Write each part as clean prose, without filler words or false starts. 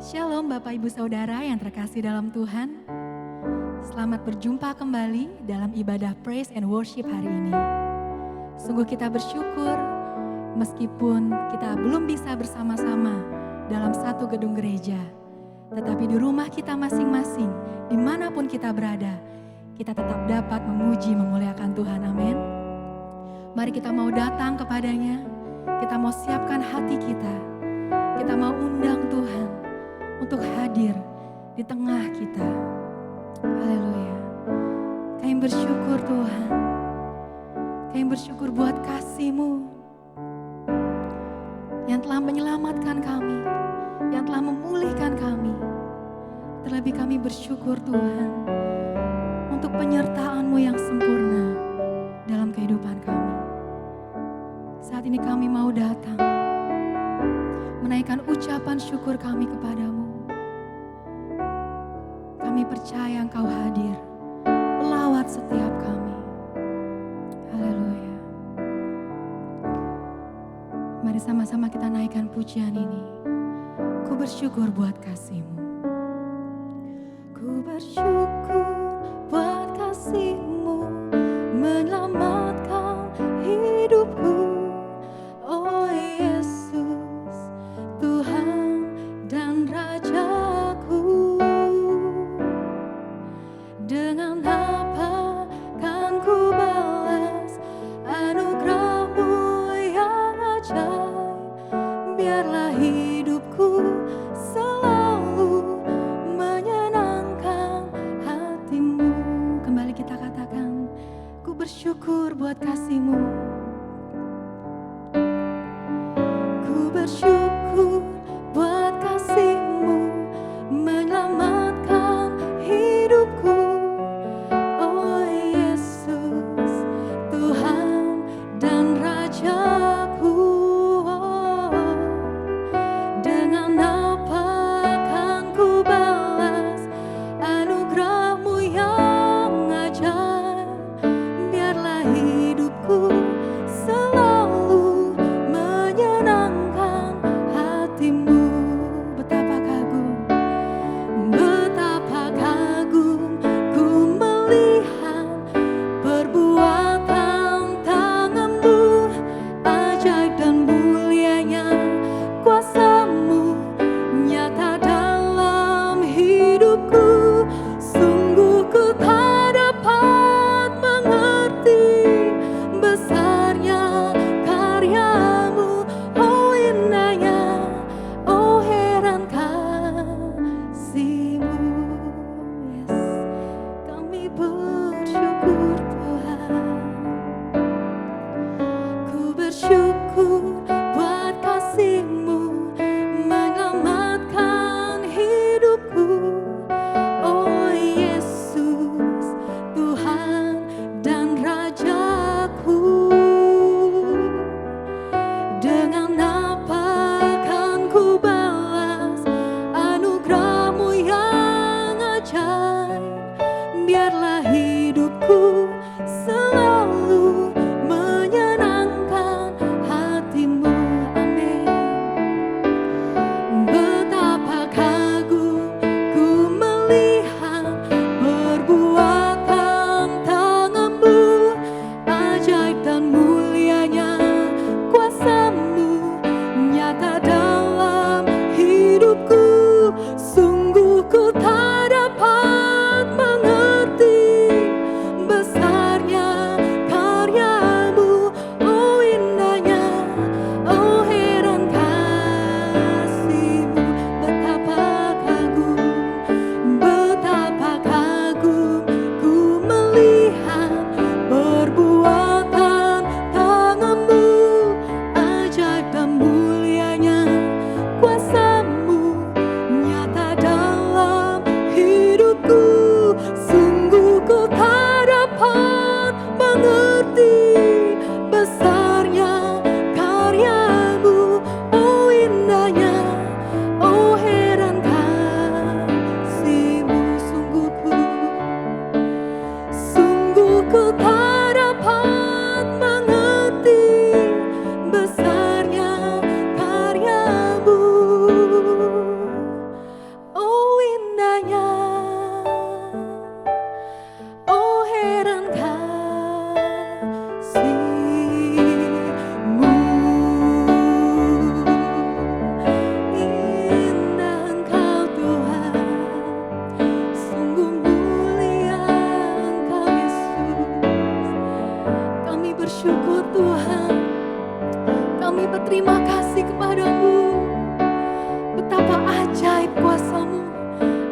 Shalom Bapak Ibu Saudara yang terkasih dalam Tuhan. Selamat berjumpa kembali dalam ibadah Praise and Worship hari ini. Sungguh kita bersyukur meskipun kita belum bisa bersama-sama dalam satu gedung gereja. Tetapi di rumah kita masing-masing, dimanapun kita berada, kita tetap dapat memuji memuliakan Tuhan, amin. Mari kita mau datang kepadanya, kita mau siapkan hati kita mau undang Tuhan untuk hadir di tengah kita. Haleluya. Kami bersyukur Tuhan. Kami bersyukur buat kasih-Mu yang telah menyelamatkan kami, yang telah memulihkan kami. Terlebih kami bersyukur Tuhan untuk penyertaan-Mu yang sempurna dalam kehidupan kami. Saat ini kami mau datang menaikkan ucapan syukur kami kepadamu. Kami percaya Engkau hadir, melawat setiap kami. Haleluya. Mari sama-sama kita naikkan pujian ini. Ku bersyukur buat kasih-Mu. Ku bersyukur buat kasih-Mu menyelamatkan hidupku. Oh Yesus, Tuhan dan Rajaku. Dengan apa kan ku balas anugerah-Mu yang ajaib. Biarlah hidupku selalu menyenangkan hati-Mu. Kembali kita katakan, ku bersyukur buat kasih-Mu. Ku bersyukur buat kasih-Mu menyelamatkan hidupku. Oh Yesus, Tuhan dan Rajaku. Oh, dengan apa kan ku balas anugerah-Mu yang ajaib. Biarlah hidupku bersyukur Tuhan. Kami berterima kasih kepadamu. Betapa ajaib kuasa-Mu,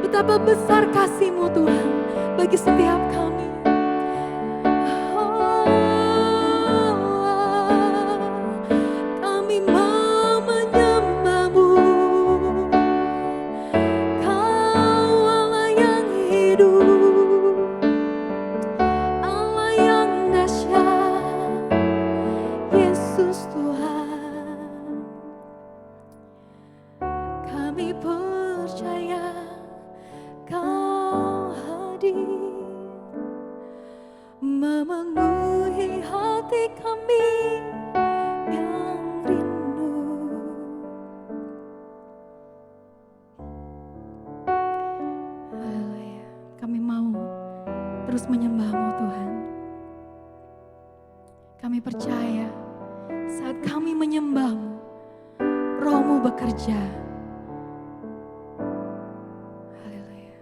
betapa besar kasih-Mu Tuhan bagi setiap kami. Kami mau menyembah-Mu, Kau Allah yang hidup, Allah yang dahsyat, Yesus Tuhan. Kami percaya Kau hadir, memenuhi hati kami yang rindu. Haleluya. Kami mau terus menyembah-Mu Tuhan. Kami percaya saat kami menyembah-Mu, Roh-Mu bekerja. Haleluya.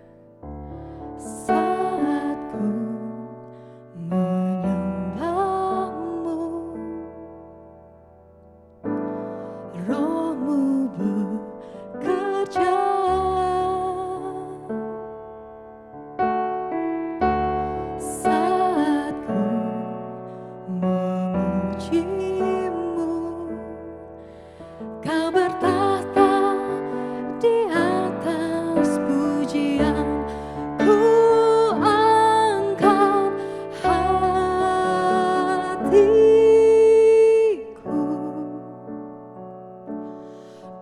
Saat ku menyembah-Mu, Roh-Mu bekerja. Saat ku memuji-Mu, Kau bertahta di atas pujian. Ku angkat hatiku,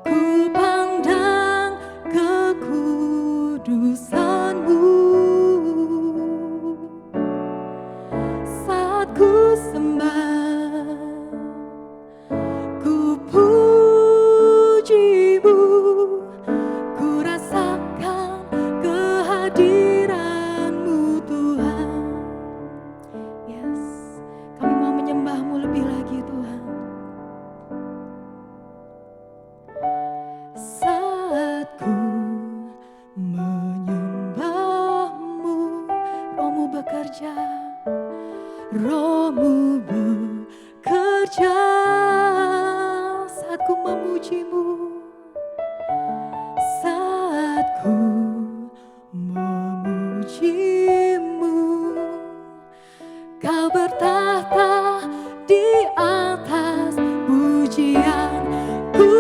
ku pandang kekudusan-Mu. Saat ku sembah, ku puji-Mu, ku rasakan kehadiran-Mu Tuhan. Yes, kami mau menyembah-Mu lebih lagi Tuhan. Saat ku menyembah-Mu, Roh-Mu bekerja, Roh-Mu bekerja. Saat ku memuji-Mu, saat ku memuji-Mu, Kau bertahta di atas pujian. Ku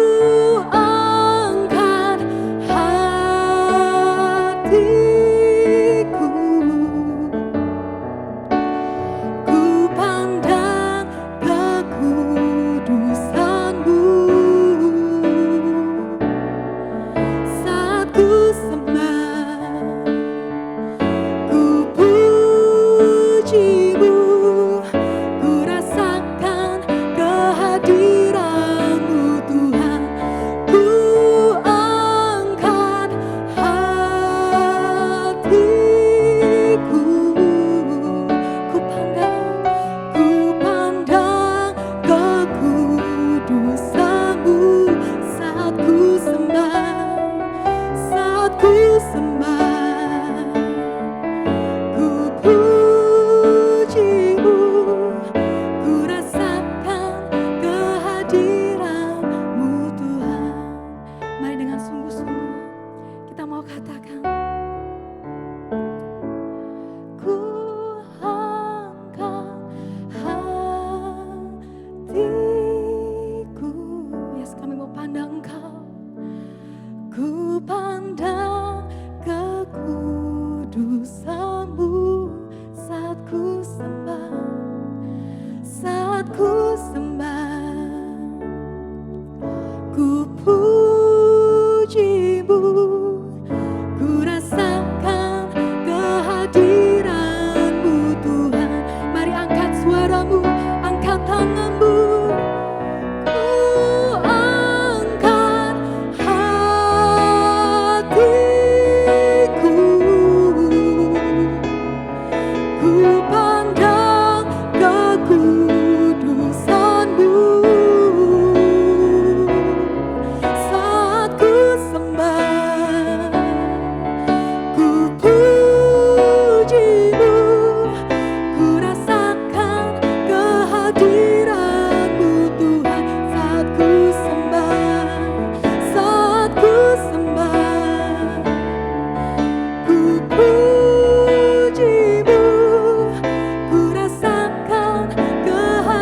angkat hatiku, ku pandang kekudusan-Mu. Saat ku sembah, ku puji-Mu, ku rasakan kehadiran-Mu Tuhan. Ku angkat hatiku, ku pandang kekudusan-Mu. Saat ku sembah, saat ku sembah, ku puji-Mu, ku rasakan kehadiran-Mu Tuhan. Mari dengan sungguh-sungguh kita mau katakan, ku angkat hatiku. Yes, kami mau pandang Engkau. Ku pandang kekudusan-Mu. Saat ku sembah, saat ku sembah, ku puji-Mu, ku rasakan kehadiran-Mu Tuhan. Mari angkat suaramu, angkat tanganmu. Ku angkat hatiku, ku pandang kekudusan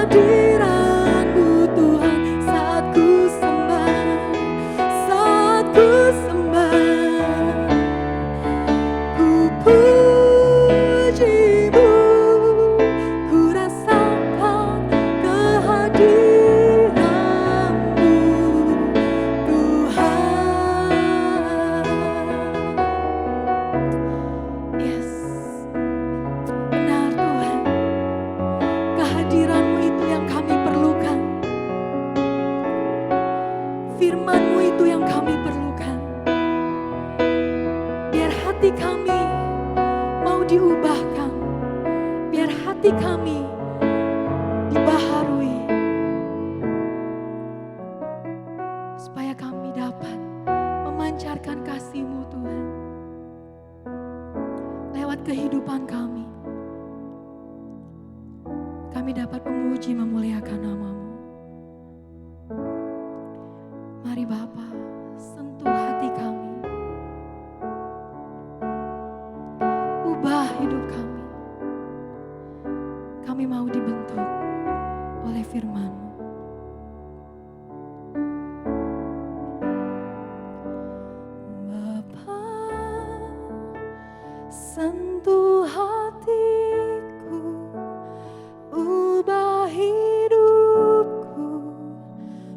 kehadiran-Mu Tuhan, saat ku sembah, saat ku sembah, ku puji-Mu, ku rasakan kehadiran-Mu Tuhan. Yes, benar Tuhan, kehadiran-Mu itu yang kami perlukan, firman-Mu itu yang kami perlukan. Biar hati kami mau diubahkan, biar hati kami dibaharui, supaya kami dapat memancarkan kasih-Mu Tuhan lewat kehidupan kami. Kami dapat memuji memuliakan nama-Mu. Mari Bapa, sentuh hati kami, ubah hidup kami. Kami mau dibentuk oleh firman-Mu. Bapa, sentuh hatiku, ubah hidupku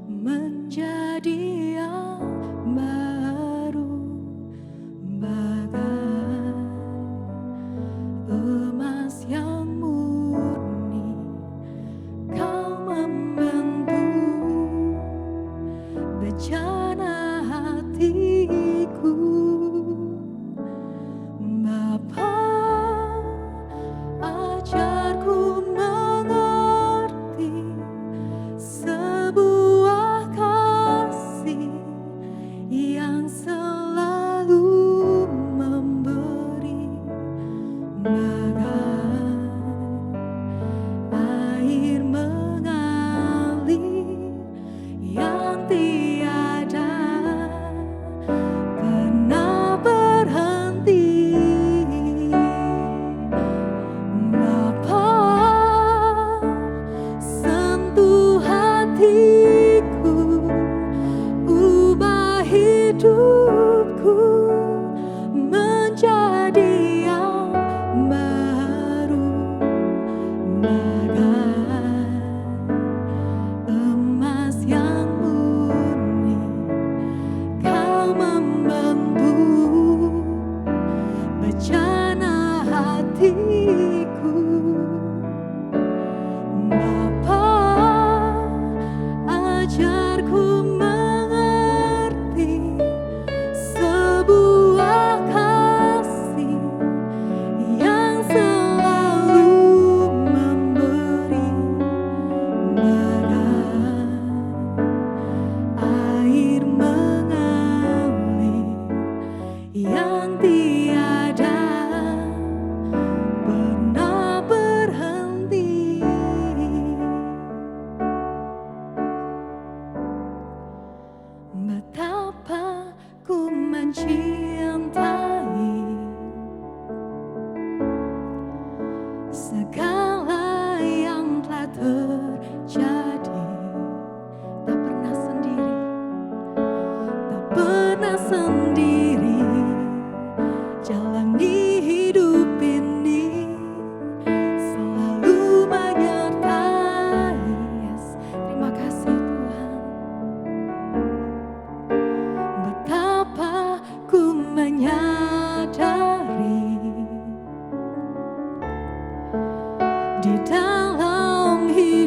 menjadi yang baru, bagai emas yang murni. Kau membentuk bejana hatiku. Bapa, ajarku mengerti sebuah kasih yang selalu memberi, bagai air mengalir yang tiada pernah berhenti. Bapa, sentuh hatiku, ubah hidupku menjadi yang baru, bagai emas yang murni. Kau membentuk bejana hatiku. Bapa, ajarku mengerti sebuah kasih yang selalu memberi, bagai air mengalir yang tiada pernah berhenti. Betapa ku mencintai segala yang telah terjadi. Tak pernah sendiri, tak pernah sendiri jalani hidup ini, selalu menyertai. Yes, terima kasih Tuhan. Betapa ku menyadari di dalam hidup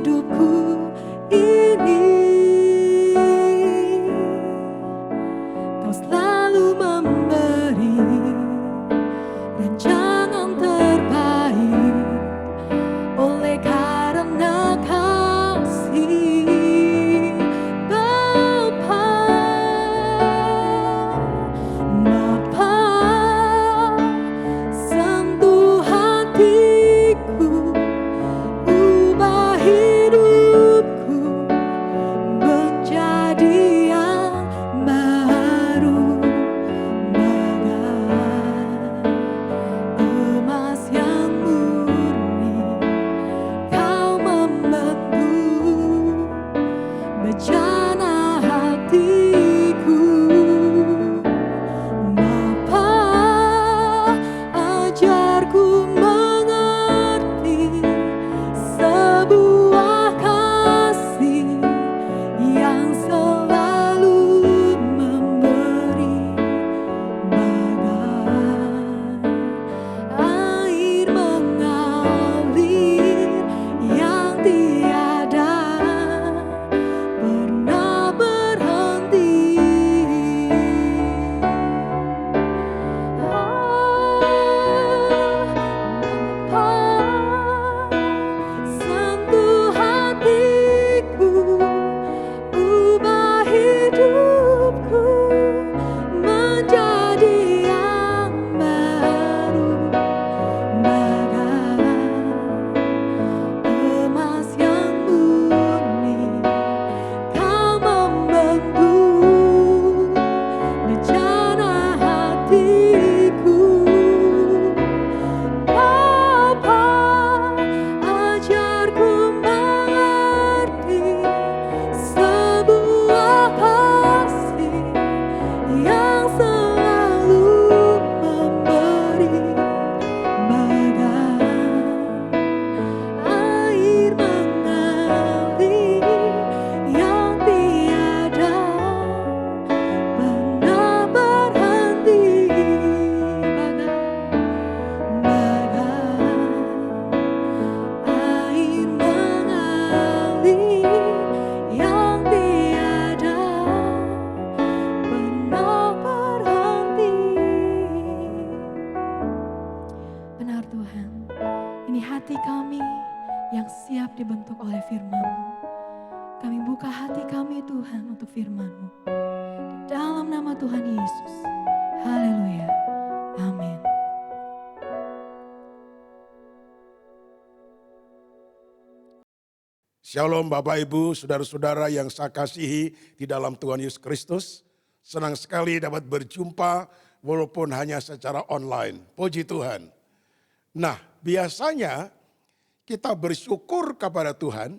dibentuk oleh firman-Mu. Kami buka hati kami Tuhan untuk firman-Mu. Di dalam nama Tuhan Yesus. Haleluya. Amin. Shalom Bapak Ibu, saudara-saudara yang saya kasihi di dalam Tuhan Yesus Kristus. Senang sekali dapat berjumpa walaupun hanya secara online. Puji Tuhan. Nah, biasanya kita bersyukur kepada Tuhan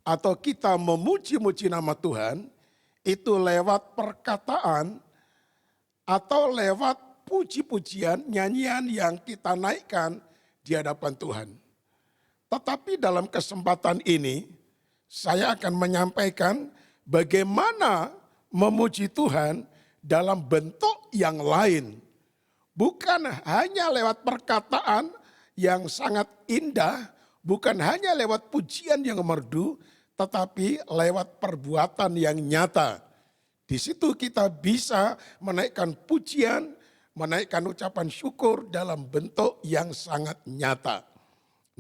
atau kita memuji-muji nama Tuhan itu lewat perkataan atau lewat puji-pujian, nyanyian yang kita naikkan di hadapan Tuhan. Tetapi dalam kesempatan ini, saya akan menyampaikan bagaimana memuji Tuhan dalam bentuk yang lain. Bukan hanya lewat perkataan yang sangat indah, bukan hanya lewat pujian yang merdu, tetapi lewat perbuatan yang nyata. Di situ kita bisa menaikkan pujian, menaikkan ucapan syukur dalam bentuk yang sangat nyata.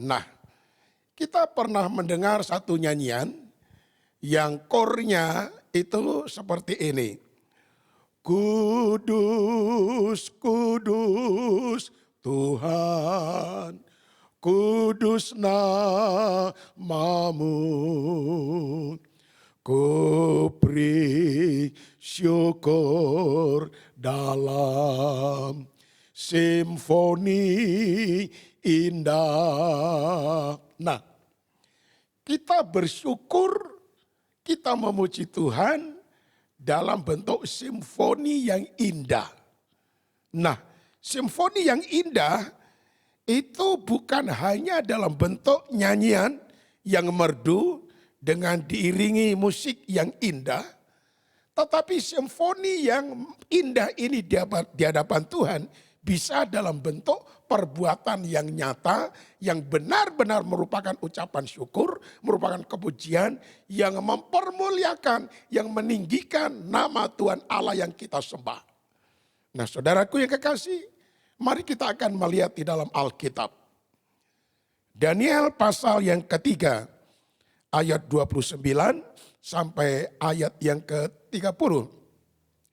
Nah, kita pernah mendengar satu nyanyian yang kornya itu seperti ini. Kudus, kudus Tuhan, kudus nama-Mu. Ku beri syukur dalam simfoni indah. Nah, kita bersyukur, kita memuji Tuhan dalam bentuk simfoni yang indah. Nah, simfoni yang indah itu bukan hanya dalam bentuk nyanyian yang merdu dengan diiringi musik yang indah, tetapi simfoni yang indah ini di hadapan Tuhan bisa dalam bentuk perbuatan yang nyata, yang benar-benar merupakan ucapan syukur, merupakan kepujian yang mempermuliakan, yang meninggikan nama Tuhan Allah yang kita sembah. Nah, saudaraku yang kekasih, mari kita akan melihat di dalam Alkitab. Daniel pasal yang ketiga, ayat 29 sampai ayat yang ke-30.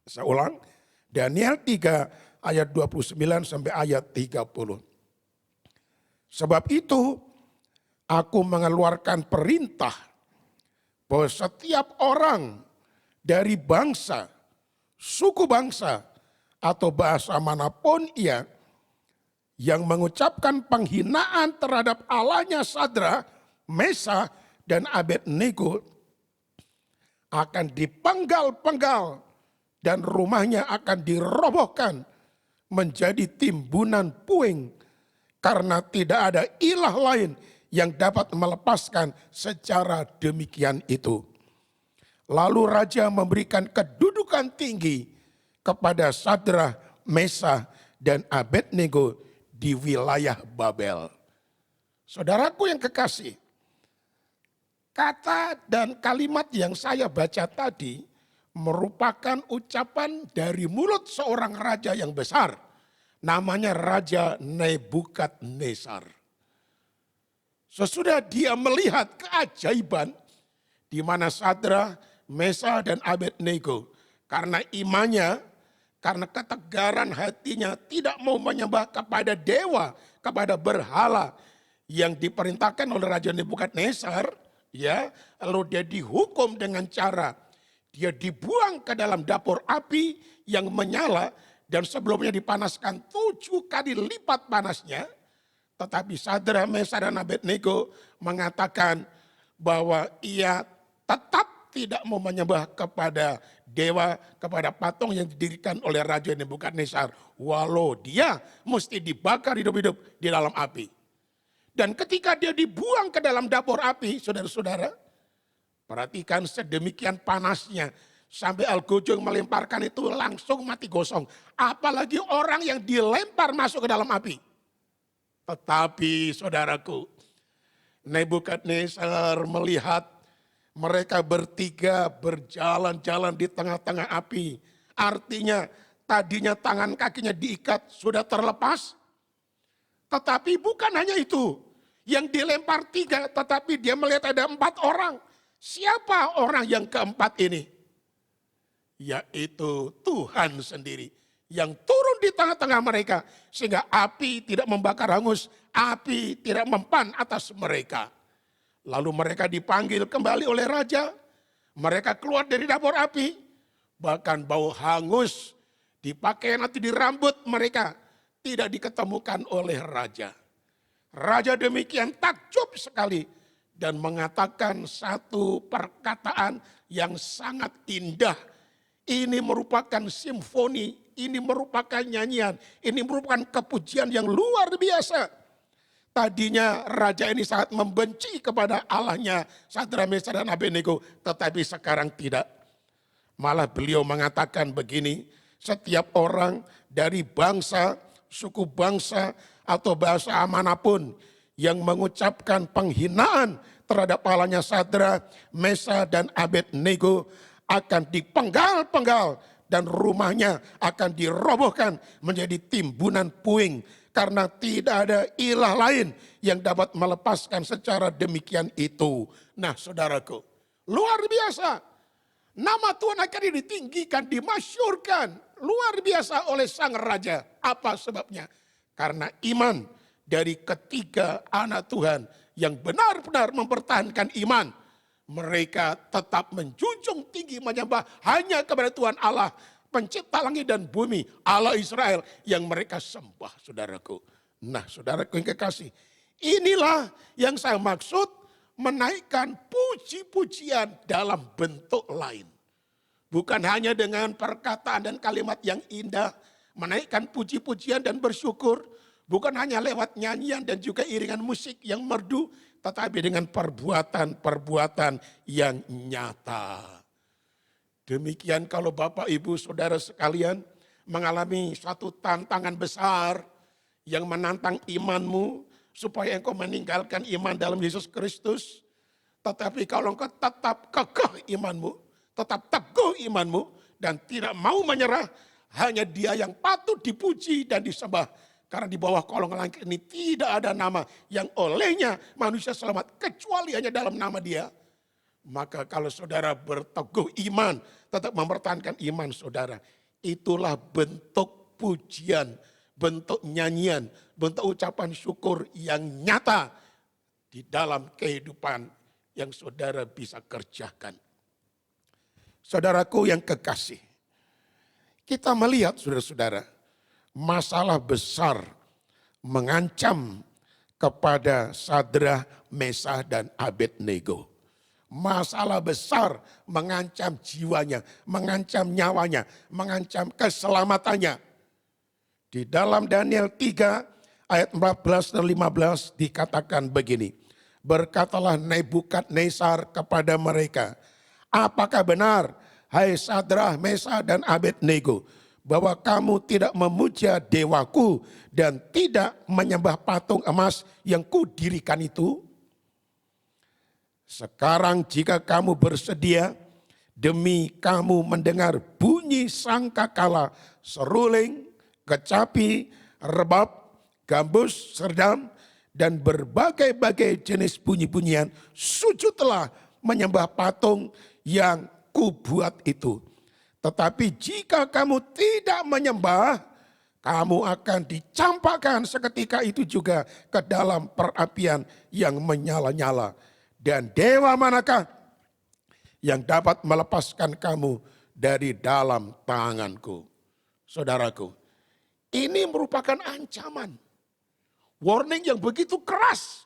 Saya ulang, Daniel 3 ayat 29 sampai ayat 30. Sebab itu aku mengeluarkan perintah bahwa setiap orang dari bangsa, suku bangsa, atau bahasa manapun ia yang mengucapkan penghinaan terhadap Allahnya Sadrak, Mesah, dan Abednego akan dipenggal-penggal dan rumahnya akan dirobohkan menjadi timbunan puing karena tidak ada ilah lain yang dapat melepaskan secara demikian itu. Lalu raja memberikan kedudukan tinggi kepada Sadrak, Mesah, dan Abednego di wilayah Babel. Saudaraku yang kekasih, kata dan kalimat yang saya baca tadi merupakan ucapan dari mulut seorang raja yang besar. Namanya Raja Nebukadnezar. Sesudah dia melihat keajaiban di mana Sadrak, Mesah, dan Abednego karena imannya, karena ketegaran hatinya tidak mau menyembah kepada dewa, kepada berhala yang diperintahkan oleh Raja Nebukadnezar, ya, lalu dia dihukum dengan cara dia dibuang ke dalam dapur api yang menyala dan sebelumnya dipanaskan 7 kali lipat panasnya. Tetapi Sadrak, Mesah, dan Abednego mengatakan bahwa ia tetap tidak mau menyembah kepada dewa, kepada patung yang didirikan oleh Raja Nebukadnezar. Walau dia mesti dibakar hidup-hidup di dalam api. Dan ketika dia dibuang ke dalam dapur api, saudara-saudara, perhatikan sedemikian panasnya. Sampai Al-Gojong melemparkan itu langsung mati gosong. Apalagi orang yang dilempar masuk ke dalam api. Tetapi saudaraku, Nebukadnezar melihat mereka bertiga berjalan-jalan di tengah-tengah api. Artinya tadinya tangan kakinya diikat sudah terlepas. Tetapi bukan hanya itu. Yang dilempar 3 tetapi dia melihat ada 4 orang. Siapa orang yang keempat ini? Yaitu Tuhan sendiri. Yang turun di tengah-tengah mereka. Sehingga api tidak membakar hangus. Api tidak mempan atas mereka. Lalu mereka dipanggil kembali oleh raja. Mereka keluar dari dapur api. Bahkan bau hangus di pakaian atau di rambut mereka tidak diketemukan oleh raja. Raja demikian takjub sekali dan mengatakan satu perkataan yang sangat indah. Ini merupakan simfoni, ini merupakan nyanyian, ini merupakan kepujian yang luar biasa. Tadinya raja ini sangat membenci kepada Allahnya Sadrak, Mesak, dan Abednego, tetapi sekarang tidak. Malah beliau mengatakan begini, setiap orang dari bangsa, suku bangsa, atau bahasa manapun yang mengucapkan penghinaan terhadap Allahnya Sadrak, Mesak, dan Abednego akan dipenggal-penggal dan rumahnya akan dirobohkan menjadi timbunan puing. Karena tidak ada ilah lain yang dapat melepaskan secara demikian itu. Nah saudaraku, luar biasa. Nama Tuhan akan ditinggikan, dimasyurkan. Luar biasa oleh sang raja. Apa sebabnya? Karena iman dari ketiga anak Tuhan yang benar-benar mempertahankan iman. Mereka tetap menjunjung tinggi menyembah hanya kepada Tuhan Allah, Pencipta langit dan bumi, Allah Israel yang mereka sembah, saudaraku. Nah, saudaraku yang kekasih, inilah yang saya maksud menaikkan puji-pujian dalam bentuk lain. Bukan hanya dengan perkataan dan kalimat yang indah, menaikkan puji-pujian dan bersyukur. Bukan hanya lewat nyanyian dan juga iringan musik yang merdu, tetapi dengan perbuatan-perbuatan yang nyata. Demikian kalau Bapak, Ibu, Saudara sekalian mengalami suatu tantangan besar yang menantang imanmu supaya engkau meninggalkan iman dalam Yesus Kristus. Tetapi kalau engkau tetap kekeh imanmu, tetap teguh imanmu dan tidak mau menyerah, hanya Dia yang patut dipuji dan disembah. Karena di bawah kolong langit ini tidak ada nama yang olehnya manusia selamat kecuali hanya dalam nama Dia. Maka kalau saudara berteguh iman, tetap mempertahankan iman saudara. Itulah bentuk pujian, bentuk nyanyian, bentuk ucapan syukur yang nyata di dalam kehidupan yang saudara bisa kerjakan. Saudaraku yang kekasih, kita melihat saudara-saudara, masalah besar mengancam kepada Sadrak, Mesak, dan Abednego. Masalah besar mengancam jiwanya, mengancam nyawanya, mengancam keselamatannya. Di dalam Daniel 3 ayat 14 dan 15 dikatakan begini. Berkatalah Nebukadnezar kepada mereka, apakah benar, hai Sadrak, Mesak, dan Abednego, bahwa kamu tidak memuja dewaku dan tidak menyembah patung emas yang kudirikan itu? Sekarang jika kamu bersedia, demi kamu mendengar bunyi sangkakala, seruling, kecapi, rebab, gambus, serdam, dan berbagai-bagai jenis bunyi-bunyian, sujudlah menyembah patung yang kubuat itu. Tetapi jika kamu tidak menyembah, kamu akan dicampakkan seketika itu juga ke dalam perapian yang menyala-nyala. Dan dewa manakah yang dapat melepaskan kamu dari dalam tanganku? Saudaraku, ini merupakan ancaman. Warning yang begitu keras.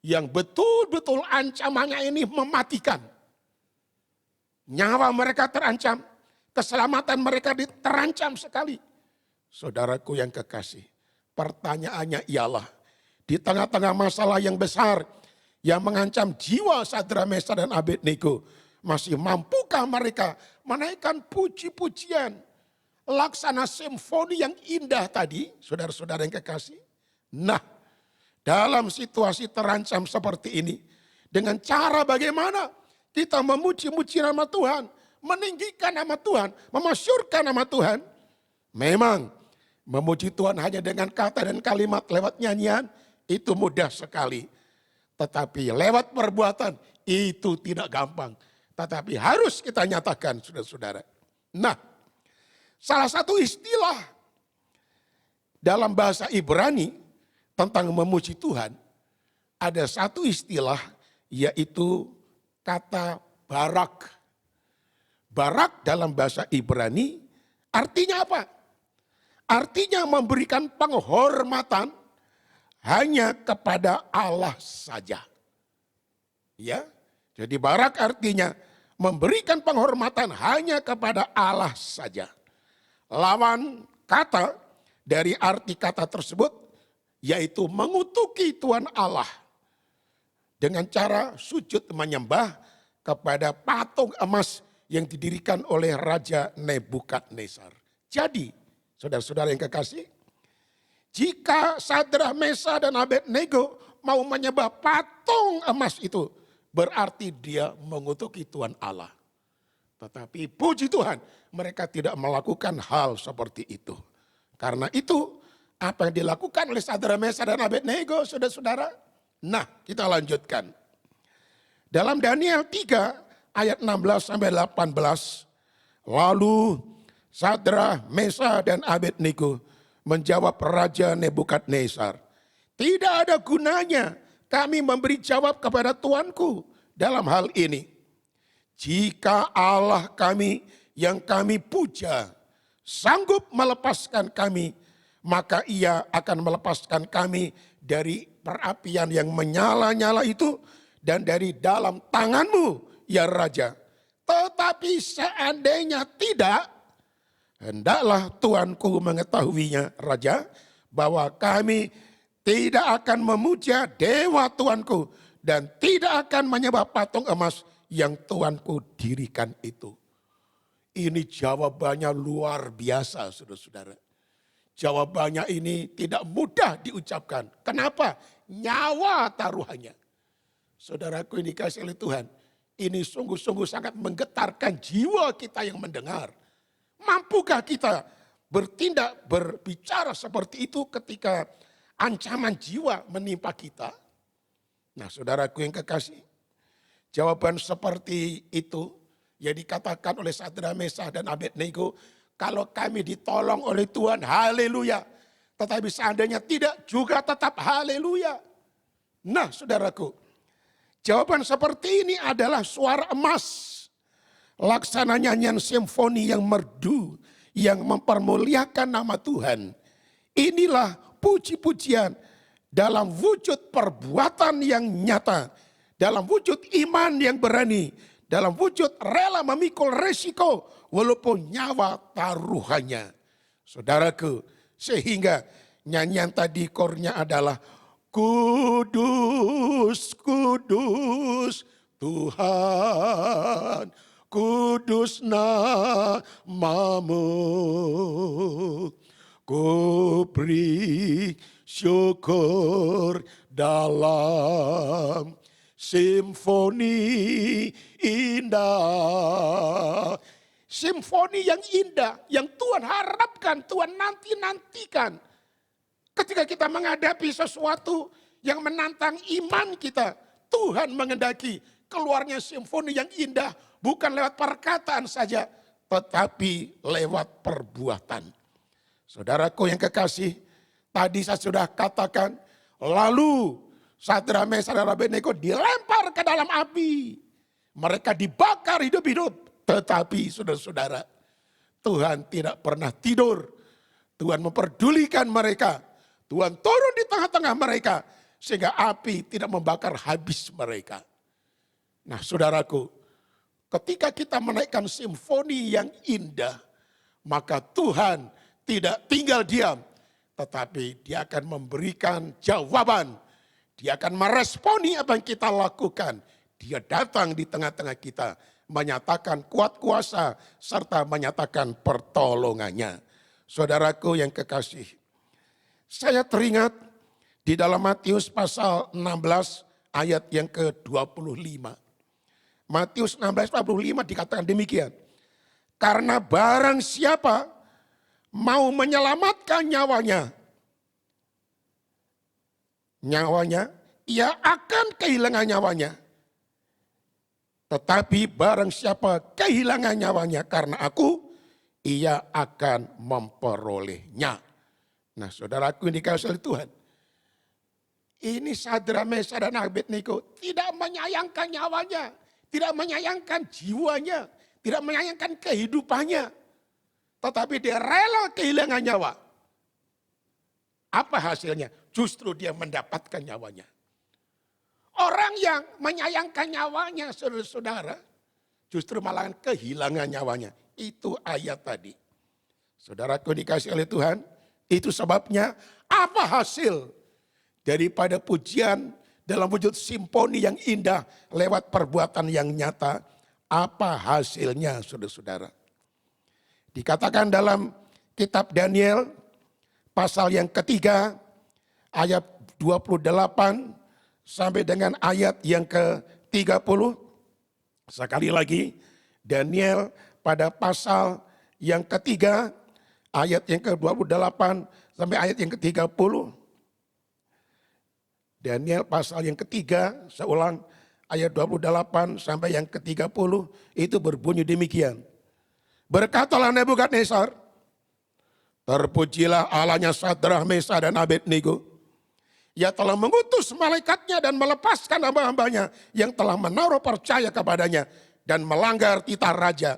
Yang betul-betul ancamannya ini mematikan. Nyawa mereka terancam. Keselamatan mereka terancam sekali. Saudaraku yang kekasih, pertanyaannya ialah, di tengah-tengah masalah yang besar, yang mengancam jiwa Sadrak, Mesak, dan Abednego, masih mampukah mereka menaikkan puji-pujian, laksana simfoni yang indah tadi, saudara-saudara yang kekasih? Nah, dalam situasi terancam seperti ini, dengan cara bagaimana kita memuji-muji nama Tuhan, meninggikan nama Tuhan, memasyurkan nama Tuhan? Memang memuji Tuhan hanya dengan kata dan kalimat lewat nyanyian, itu mudah sekali. Tetapi lewat perbuatan itu tidak gampang. Tetapi harus kita nyatakan, saudara-saudara. Nah, salah satu istilah dalam bahasa Ibrani tentang memuji Tuhan, ada satu istilah yaitu kata barak. Barak dalam bahasa Ibrani artinya apa? Artinya memberikan penghormatan hanya kepada Allah saja. Ya, jadi barak artinya memberikan penghormatan hanya kepada Allah saja. Lawan kata dari arti kata tersebut yaitu mengutuki Tuhan Allah dengan cara sujud menyembah kepada patung emas yang didirikan oleh Raja Nebukadnezar. Jadi, saudara-saudara yang kekasih, jika Sadrak, Mesah, dan Abednego mau menyembah patung emas itu, berarti dia mengutuki Tuhan Allah. Tetapi puji Tuhan, mereka tidak melakukan hal seperti itu. Karena itu, apa yang dilakukan oleh Sadrak, Mesah, dan Abednego, saudara-saudara? Nah, kita lanjutkan. Dalam Daniel 3 ayat 16-18, lalu Sadrak, Mesah, dan Abednego menjawab Raja Nebukadnezar, tidak ada gunanya kami memberi jawab kepada Tuanku dalam hal ini. Jika Allah kami yang kami puja sanggup melepaskan kami, maka ia akan melepaskan kami dari perapian yang menyala-nyala itu dan dari dalam tanganmu, ya Raja. Tetapi seandainya tidak, hendaklah Tuanku mengetahuinya, Raja, bahwa kami tidak akan memuja dewa Tuanku dan tidak akan menyembah patung emas yang Tuanku dirikan itu. Ini jawabannya luar biasa, saudara-saudara. Jawabannya ini tidak mudah diucapkan. Kenapa? Nyawa taruhannya. Saudaraku yang dikasihi oleh Tuhan, ini sungguh-sungguh sangat menggetarkan jiwa kita yang mendengar. Mampukah kita bertindak, berbicara seperti itu ketika ancaman jiwa menimpa kita? Nah, saudaraku yang kekasih, jawaban seperti itu yang dikatakan oleh Sadrak, Mesah, dan Abednego, kalau kami ditolong oleh Tuhan, haleluya. Tetapi seandainya tidak, juga tetap haleluya. Nah, saudaraku, jawaban seperti ini adalah suara emas. Laksana nyanyian simfoni yang merdu, yang mempermuliakan nama Tuhan. Inilah puji-pujian dalam wujud perbuatan yang nyata, dalam wujud iman yang berani, dalam wujud rela memikul resiko walaupun nyawa taruhannya. Saudaraku, sehingga nyanyian tadi kornya adalah kudus, kudus Tuhan, kudus namamu. Ku beri syukur dalam simfoni indah. Simfoni yang indah, yang Tuhan harapkan, Tuhan nanti-nantikan. Ketika kita menghadapi sesuatu yang menantang iman kita, Tuhan mengendaki keluarnya simfoni yang indah, bukan lewat perkataan saja, tetapi lewat perbuatan. Saudaraku yang kekasih, tadi saya sudah katakan, lalu Sadrak, Mesah, dan Abednego dilempar ke dalam api. Mereka dibakar hidup-hidup. Tetapi saudara-saudara, Tuhan tidak pernah tidur. Tuhan memperdulikan mereka. Tuhan turun di tengah-tengah mereka, sehingga api tidak membakar habis mereka. Nah, saudaraku, ketika kita menaikkan simfoni yang indah, maka Tuhan tidak tinggal diam, tetapi dia akan memberikan jawaban. Dia akan meresponi apa yang kita lakukan. Dia datang di tengah-tengah kita, menyatakan kuat kuasa, serta menyatakan pertolongannya. Saudaraku yang kekasih, saya teringat di dalam Matius pasal 16 ayat yang ke-25. Matius 16:25 dikatakan demikian. Karena barang siapa mau menyelamatkan nyawanya, nyawanya, ia akan kehilangan nyawanya. Tetapi barang siapa kehilangan nyawanya karena aku, ia akan memperolehnya. Nah saudaraku yang dikasihi oleh Tuhan. Ini Sadrak, Mesak dan Abednego tidak menyayangkan nyawanya. Tidak menyayangkan jiwanya. Tidak menyayangkan kehidupannya. Tetapi dia rela kehilangan nyawa. Apa hasilnya? Justru dia mendapatkan nyawanya. Orang yang menyayangkan nyawanya, saudara-saudara, justru malah kehilangan nyawanya. Itu ayat tadi. Saudaraku dikasih oleh Tuhan, itu sebabnya apa hasil daripada pujian dalam wujud simfoni yang indah lewat perbuatan yang nyata? Apa hasilnya, saudara-saudara? Dikatakan dalam kitab Daniel pasal yang ketiga ayat 28 sampai dengan ayat yang ke-30. Sekali lagi, Daniel pada pasal yang ketiga, ayat yang ke-28 sampai ayat yang ke-30. Daniel pasal yang ketiga, saya ulang, ayat 28 sampai yang ke-30, itu berbunyi demikian. Berkatalah Nebukadnezar, terpujilah Allahnya Sadrak, Mesak dan Abednego. Ia telah mengutus malaikatnya dan melepaskan hamba-hambanya yang telah menaruh percaya kepadanya dan melanggar titah raja.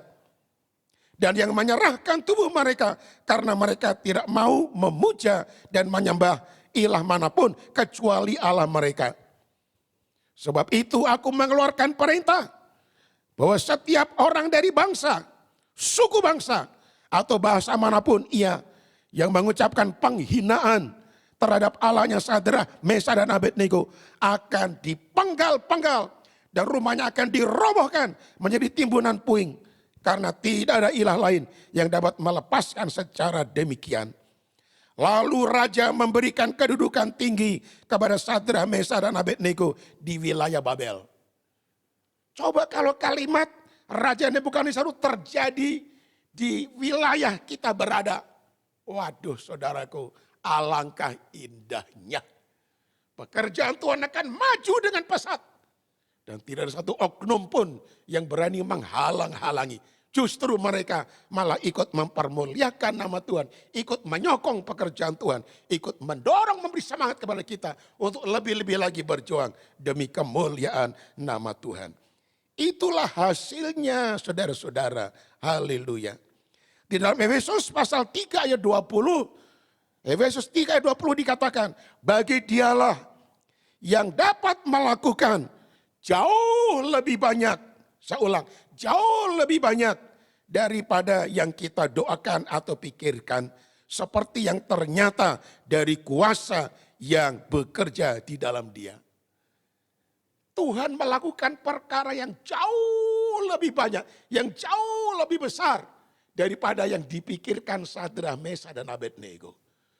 Dan yang menyerahkan tubuh mereka karena mereka tidak mau memuja dan menyembah ilah manapun kecuali Allah mereka. Sebab itu aku mengeluarkan perintah bahwa setiap orang dari bangsa, suku bangsa atau bahasa manapun ia yang mengucapkan penghinaan terhadap Allahnya Sadrak, Mesak dan Abednego akan dipenggal-penggal dan rumahnya akan dirobohkan menjadi timbunan puing karena tidak ada ilah lain yang dapat melepaskan secara demikian. Lalu raja memberikan kedudukan tinggi kepada Sadrak, Mesak dan Abednego di wilayah Babel. Coba kalau kalimat Raja Nebukadnezar terjadi di wilayah kita berada. Waduh saudaraku, alangkah indahnya. Pekerjaan Tuhan akan maju dengan pesat. Dan tidak ada satu oknum pun yang berani menghalang-halangi. Justru mereka malah ikut mempermuliakan nama Tuhan. Ikut menyokong pekerjaan Tuhan. Ikut mendorong, memberi semangat kepada kita. Untuk lebih-lebih lagi berjuang demi kemuliaan nama Tuhan. Itulah hasilnya saudara-saudara. Haleluya. Di dalam Efesus pasal 3 ayat 20. Efesus 3 ayat 20 dikatakan, bagi dialah yang dapat melakukan jauh lebih banyak, saya ulang, jauh lebih banyak daripada yang kita doakan atau pikirkan, seperti yang ternyata dari kuasa yang bekerja di dalam dia. Tuhan melakukan perkara yang jauh lebih banyak, yang jauh lebih besar daripada yang dipikirkan Sadrak, Mesak dan Abednego.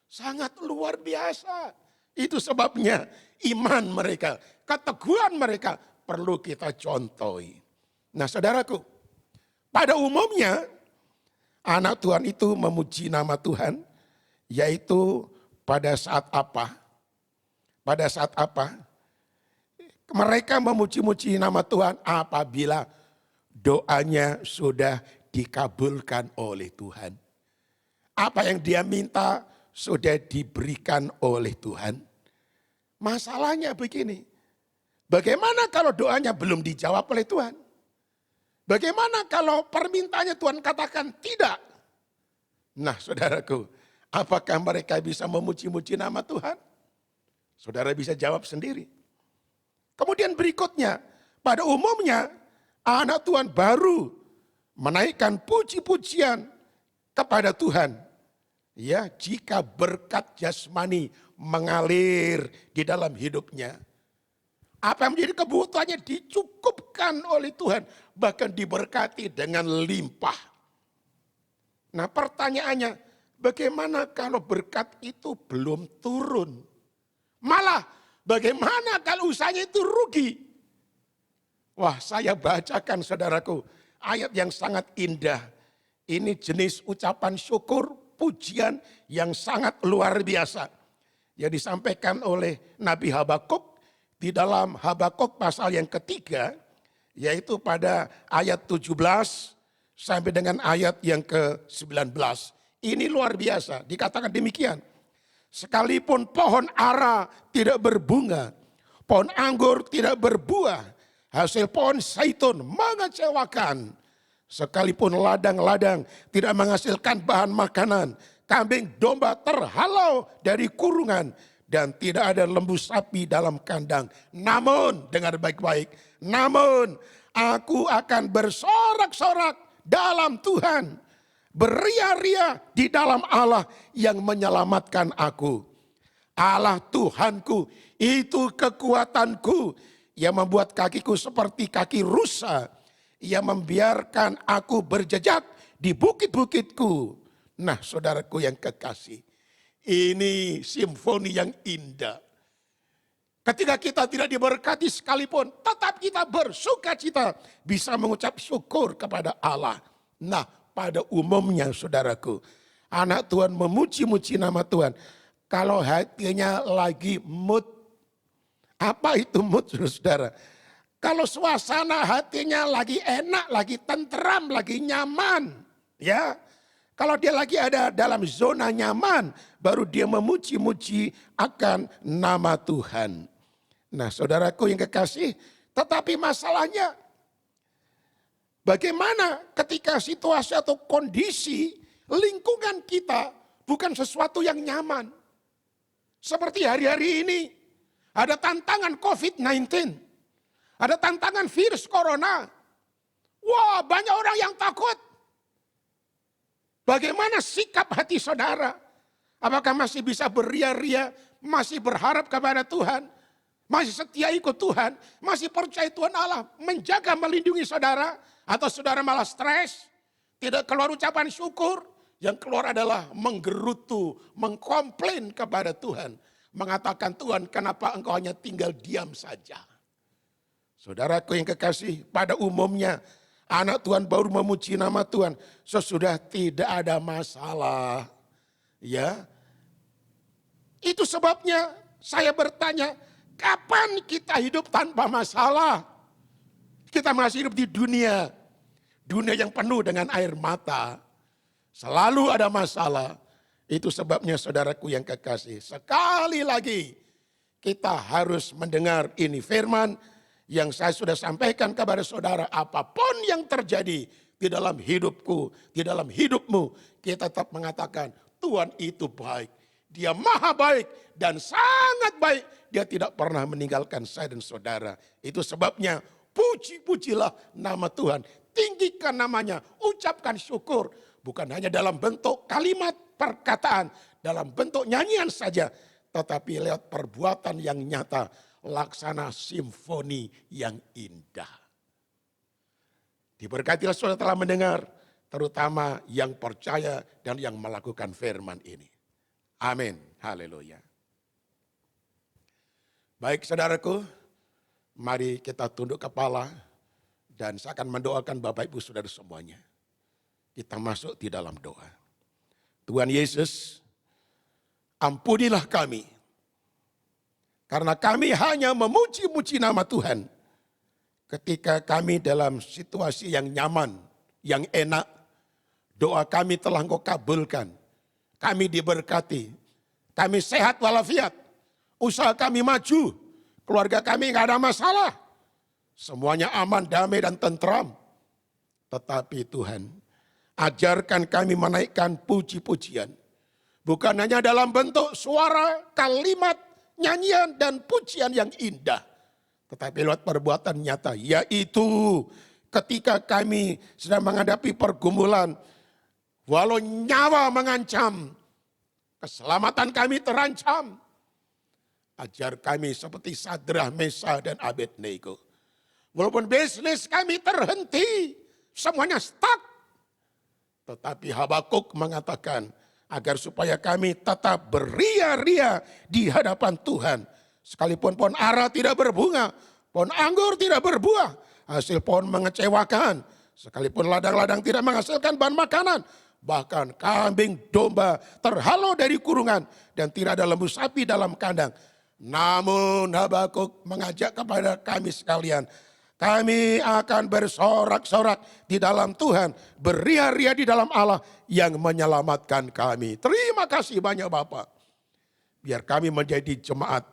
Sangat luar biasa. Itu sebabnya iman mereka, keteguhan mereka perlu kita contohi. Nah saudaraku, pada umumnya anak Tuhan itu memuji nama Tuhan, yaitu pada saat apa? Pada saat apa? Mereka memuji-muji nama Tuhan apabila doanya sudah dikabulkan oleh Tuhan. Apa yang dia minta sudah diberikan oleh Tuhan. Masalahnya begini, bagaimana kalau doanya belum dijawab oleh Tuhan? Bagaimana kalau permintaannya Tuhan katakan tidak? Nah saudaraku, apakah mereka bisa memuji-muji nama Tuhan? Saudara bisa jawab sendiri. Kemudian berikutnya, pada umumnya anak Tuhan baru menaikkan puji-pujian kepada Tuhan. Ya, jika berkat jasmani mengalir di dalam hidupnya. Apa yang menjadi kebutuhannya dicukupkan oleh Tuhan. Bahkan diberkati dengan limpah. Nah pertanyaannya, bagaimana kalau berkat itu belum turun? Malah bagaimana kalau usahanya itu rugi? Wah saya bacakan saudaraku ayat yang sangat indah. Ini jenis ucapan syukur, pujian yang sangat luar biasa. yang disampaikan oleh Nabi Habakuk di dalam Habakuk pasal yang ketiga, yaitu pada ayat 17 sampai dengan ayat yang ke-19. Ini luar biasa, dikatakan demikian. Sekalipun pohon ara tidak berbunga, pohon anggur tidak berbuah, hasil pohon zaitun mengecewakan. Sekalipun ladang-ladang tidak menghasilkan bahan makanan, kambing domba terhalau dari kurungan, dan tidak ada lembu sapi dalam kandang. Namun, dengar baik-baik, namun aku akan bersorak-sorak dalam Tuhan, beria-ria di dalam Allah yang menyelamatkan aku. Allah Tuhanku itu kekuatanku, yang membuat kakiku seperti kaki rusa, ia membiarkan aku berjejak di bukit-bukitku. Nah, saudaraku yang kekasih, ini simfoni yang indah. Ketika kita tidak diberkati sekalipun, tetap kita bersuka cita, bisa mengucap syukur kepada Allah. Nah, pada umumnya saudaraku, anak Tuhan memuji-muji nama Tuhan kalau hatinya lagi mood. Apa itu mood, saudara? Kalau suasana hatinya lagi enak, lagi tentram, lagi nyaman, ya. Kalau dia lagi ada dalam zona nyaman, baru dia memuji-muji akan nama Tuhan. Nah, saudaraku yang kekasih, tetapi masalahnya bagaimana ketika situasi atau kondisi lingkungan kita bukan sesuatu yang nyaman. Seperti hari-hari ini, ada tantangan COVID-19. Ada tantangan virus corona. Wah, banyak orang yang takut. Bagaimana sikap hati saudara? Apakah masih bisa beria-ria, masih berharap kepada Tuhan, masih setia ikut Tuhan, masih percaya Tuhan Allah menjaga, melindungi saudara? Atau saudara malah stres, tidak keluar ucapan syukur, yang keluar adalah menggerutu, mengkomplain kepada Tuhan. Mengatakan, Tuhan, kenapa engkau hanya tinggal diam saja? Saudaraku yang kekasih, pada umumnya anak Tuhan baru memuji nama Tuhan sesudah tidak ada masalah. Ya. Itu sebabnya saya bertanya, kapan kita hidup tanpa masalah? Kita masih hidup di dunia yang penuh dengan air mata. Selalu ada masalah. Itu sebabnya saudaraku yang kekasih, sekali lagi kita harus mendengar ini firman yang saya sudah sampaikan kepada saudara, apapun yang terjadi di dalam hidupku, di dalam hidupmu, kita tetap mengatakan Tuhan itu baik. Dia maha baik dan sangat baik. Dia tidak pernah meninggalkan saya dan saudara. Itu sebabnya puji-pujilah nama Tuhan. Tinggikan namanya, ucapkan syukur. Bukan hanya dalam bentuk kalimat perkataan, dalam bentuk nyanyian saja. Tetapi lewat perbuatan yang nyata. Laksana simfoni yang indah. Diberkatilah saudara telah mendengar, terutama yang percaya dan yang melakukan firman ini. Amin. Haleluya. Baik saudaraku, mari kita tunduk kepala dan saya akan mendoakan Bapak Ibu Saudara semuanya. Kita masuk di dalam doa. Tuhan Yesus, ampunilah kami. Karena kami hanya memuji-muji nama Tuhan ketika kami dalam situasi yang nyaman, yang enak. Doa kami telah Engkau kabulkan. Kami diberkati. Kami sehat walafiat. Usaha kami maju. Keluarga kami gak ada masalah. Semuanya aman, damai dan tentram. Tetapi Tuhan, ajarkan kami menaikkan puji-pujian. Bukan hanya dalam bentuk suara, kalimat, nyanyian dan pujian yang indah. Tetapi lewat perbuatan nyata. Yaitu ketika kami sedang menghadapi pergumulan. Walau nyawa mengancam. Keselamatan kami terancam. Ajar kami seperti Sadrah, Mesa dan Abednego. Walaupun bisnis kami terhenti. Semuanya stuck. Tetapi Habakuk mengatakan, agar supaya kami tetap beria-ria di hadapan Tuhan. Sekalipun pohon ara tidak berbunga, pohon anggur tidak berbuah, hasil pohon mengecewakan. Sekalipun ladang-ladang tidak menghasilkan bahan makanan, bahkan kambing domba terhalau dari kurungan dan tidak ada lembu sapi dalam kandang. Namun Habakuk mengajak kepada kami sekalian, kami akan bersorak-sorak di dalam Tuhan, beria-ria di dalam Allah yang menyelamatkan kami. Terima kasih banyak Bapak. Biar kami menjadi jemaat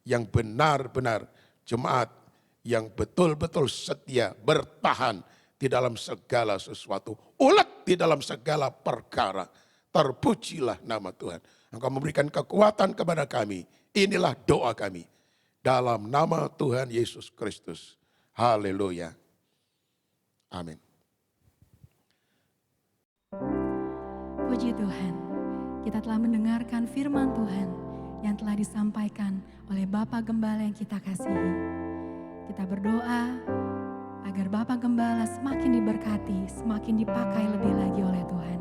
yang benar-benar jemaat yang betul-betul setia, bertahan di dalam segala sesuatu, ulet di dalam segala perkara. Terpujilah nama Tuhan. Engkau memberikan kekuatan kepada kami. Inilah doa kami. Dalam nama Tuhan Yesus Kristus. Haleluya. Amin. Puji Tuhan, kita telah mendengarkan firman Tuhan yang telah disampaikan oleh Bapak Gembala yang kita kasihi. Kita berdoa agar Bapak Gembala semakin diberkati, semakin dipakai lebih lagi oleh Tuhan.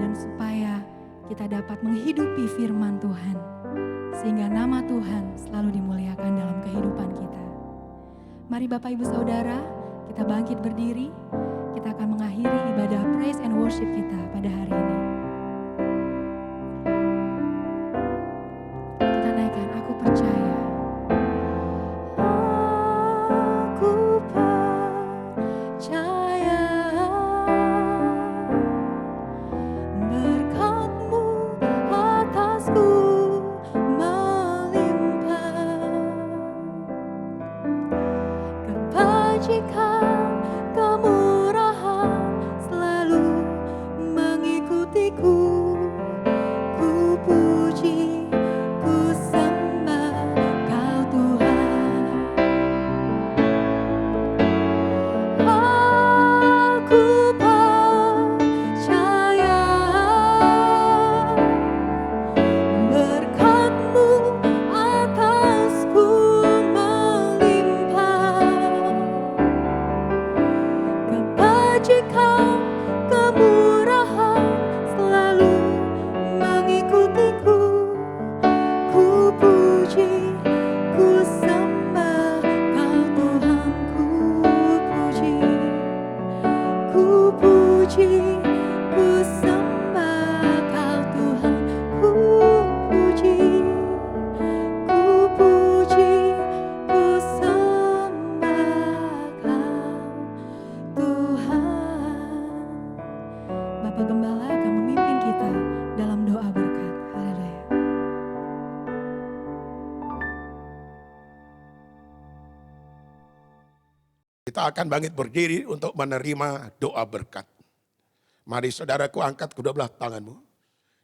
Dan supaya kita dapat menghidupi firman Tuhan, sehingga nama Tuhan selalu dimuliakan dalam kehidupan kita. Mari Bapak Ibu Saudara, kita bangkit berdiri, kita akan mengakhiri ibadah praise and worship kita pada hari ini. Kita naikkan Aku Percaya. Aku percaya berkat-Mu atasku melimpah, kebajikan kemurahan selalu mengikutiku. Ku puji, ku sembah Kau Tuhan. Aku percaya berkat-Mu atasku melimpah, kebajikan kemurahan selalu mengikutiku. Ku puji, ku sembah Kau Tuhan. Ku puji, ku sembah Kau Tuhan. Ku puji, ku puji, ku sembah Kau Tuhan. Bapak Gembala akan memimpin kita dalam doa berkat. Haleluya. Kita akan bangkit berdiri untuk menerima doa berkat. Mari saudaraku, angkat kedua belah tanganmu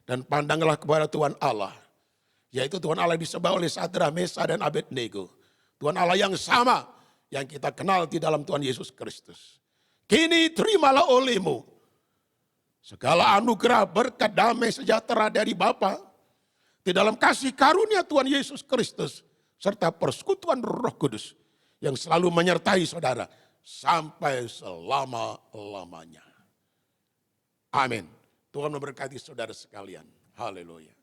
dan pandanglah kepada Tuhan Allah, yaitu Tuhan Allah yang disembah oleh Sadrak, Mesah dan Abednego. Tuhan Allah yang sama yang kita kenal di dalam Tuhan Yesus Kristus. Kini terimalah olehmu segala anugerah, berkat, damai, sejahtera dari Bapa di dalam kasih karunia Tuhan Yesus Kristus serta persekutuan Roh Kudus yang selalu menyertai saudara sampai selama-lamanya. Amin. Tuhan memberkati saudara sekalian. Haleluya.